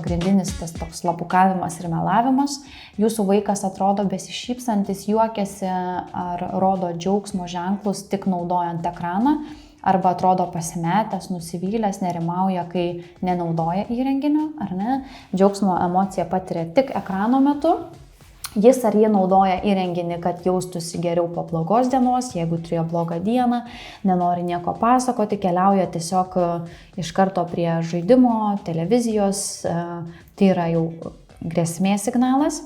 pagrindinis tas toks slapukavimas ir melavimas. Jūsų vaikas atrodo besišypsantis, juokiasi ar rodo džiaugsmo ženklus tik naudojant ekraną, arba atrodo pasimetęs, nusivylęs, nerimauja, kai nenaudoja įrenginio, ar ne? Džiaugsmo emociją patiria tik ekrano metu. Jis ar jie naudoja įrenginį, kad jaustųsi geriau po blogos dienos, jeigu turėjo blogą dieną, nenori nieko pasakoti, keliauja tiesiog iš karto prie žaidimo, televizijos, tai yra jau grėsmės signalas.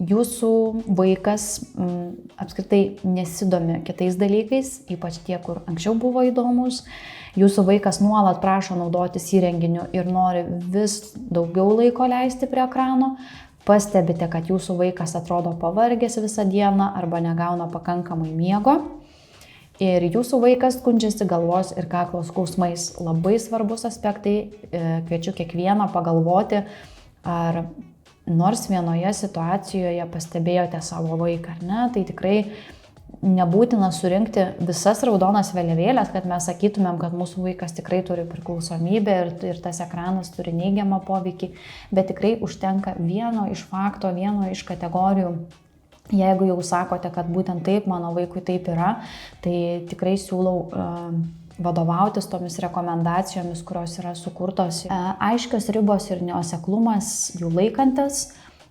Jūsų vaikas apskritai nesidomi kitais dalykais, ypač tie, kur anksčiau buvo įdomus. Jūsų vaikas nuolat prašo naudotis įrenginiu ir nori vis daugiau laiko leisti prie ekrano. Pastebite, kad jūsų vaikas atrodo pavargęs visą dieną arba negauna pakankamai miego. Ir jūsų vaikas skundžiasi galvos ir kaklo skausmais. Labai svarbus aspektai, kviečiu kiekvieną pagalvoti, ar nors vienoje situacijoje pastebėjote savo vaiką, ar ne, tai tikrai nebūtina surinkti visas raudonas vėliavėlės, kad mes sakytumėm, kad mūsų vaikas tikrai turi priklausomybę ir tas ekranas turi neigiamą poveikį, bet tikrai užtenka vieno iš fakto, vieno iš kategorijų. Jeigu jau sakote, kad būtent taip, mano vaikui taip yra, tai tikrai siūlau vadovautis tomis rekomendacijomis, kurios yra sukurtos. Aiškios ribos ir nuoseklumas jų laikantis,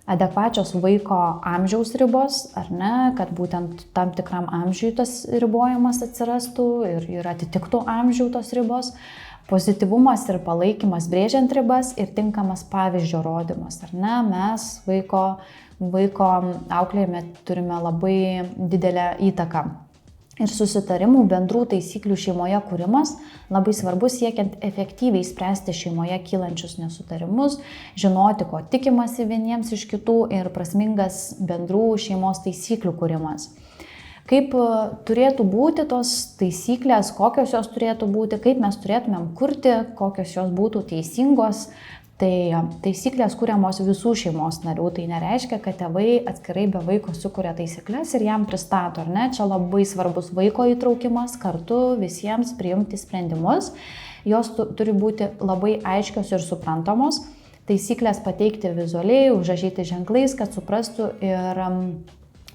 adekvačios vaiko amžiaus ribos, ar ne, kad būtent tam tikram amžiui tas ribojimas atsirastų ir atitiktų amžių tos ribos, pozityvumas ir palaikymas brėžiant ribas ir tinkamas pavyzdžio rodymas, ar ne, mes vaiko auklėjime turime labai didelę įtaką. Ir susitarimų, bendrų taisyklių šeimoje kūrimas labai svarbus siekiant efektyviai spręsti šeimoje kylančius nesutarimus, žinoti, ko tikimasi vieniems iš kitų ir prasmingas bendrų šeimos taisyklių kūrimas. Kaip turėtų būti tos taisyklės, kokios jos turėtų būti, kaip mes turėtumėm kurti, kokios jos būtų teisingos. Tai taisyklės kuriamos visų šeimos narių, tai nereiškia, kad tėvai atskirai be vaiko sukuria taisyklės ir jam pristato, ar ne? Čia labai svarbus vaiko įtraukimas, kartu visiems priimti sprendimus. Jos turi būti labai aiškios ir suprantamos. Taisyklės pateikti vizualiai, užrašyti ženklais, kad suprastų ir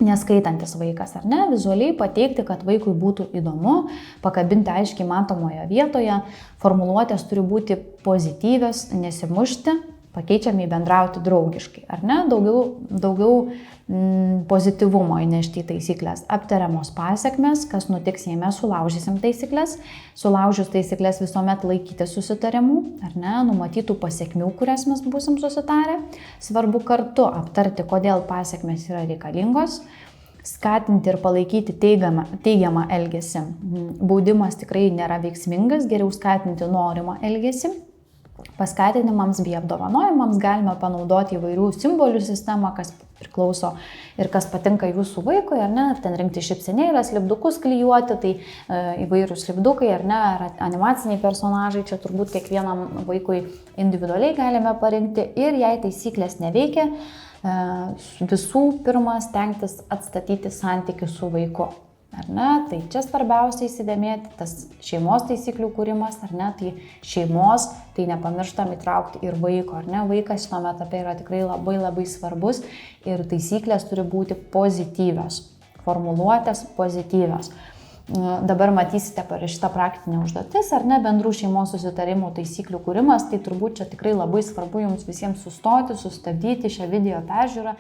neskaitantis vaikas, ar ne, vizualiai pateikti, kad vaikui būtų įdomu, pakabinti aiškiai matomoje vietoje, formuluotės turi būti pozityvios, nesimušti, pakeičiami bendrauti draugiškai, ar ne, daugiau pozityvumo įnešti į taisyklės, aptariamos pasekmes, kas nutiks, jei mes sulaužysim taisyklės, sulaužius taisyklės visuomet laikyti susitarimų, ar ne, numatytų pasekmių, kurias mes būsim susitarę, svarbu kartu aptarti, kodėl pasekmės yra reikalingos, skatinti ir palaikyti teigiamą elgesį. Baudimas tikrai nėra veiksmingas, geriau skatinti norimą elgesį. Paskatinimams bei apdovanojimams galime panaudoti įvairių simbolių sistemą, kas priklauso ir kas patinka jūsų vaikui, ar ne, ar ten rinkti šypsenėles, lipdukus klijuoti, tai įvairūs lipdukai, ar ne, ar animaciniai personažai, čia turbūt kiekvienam vaikui individualiai galime parinkti ir jei taisyklės neveikia, visų pirma stengtis atstatyti santykių su vaiku. Ar ne, tai čia svarbiausia įsidėmėti, tas šeimos taisyklių kūrimas, ar ne, tai šeimos, tai nepamirštam įtraukti ir vaiko, ar ne, vaikas šitame etape yra tikrai labai svarbus ir taisyklės turi būti pozityvios, formuluotės pozityvios. Dabar matysite parašytą praktinę užduotis, ar ne, bendrų šeimos susitarimų taisyklių kūrimas, tai turbūt čia tikrai labai svarbu jums visiems sustoti, sustabdyti šią video peržiūrą.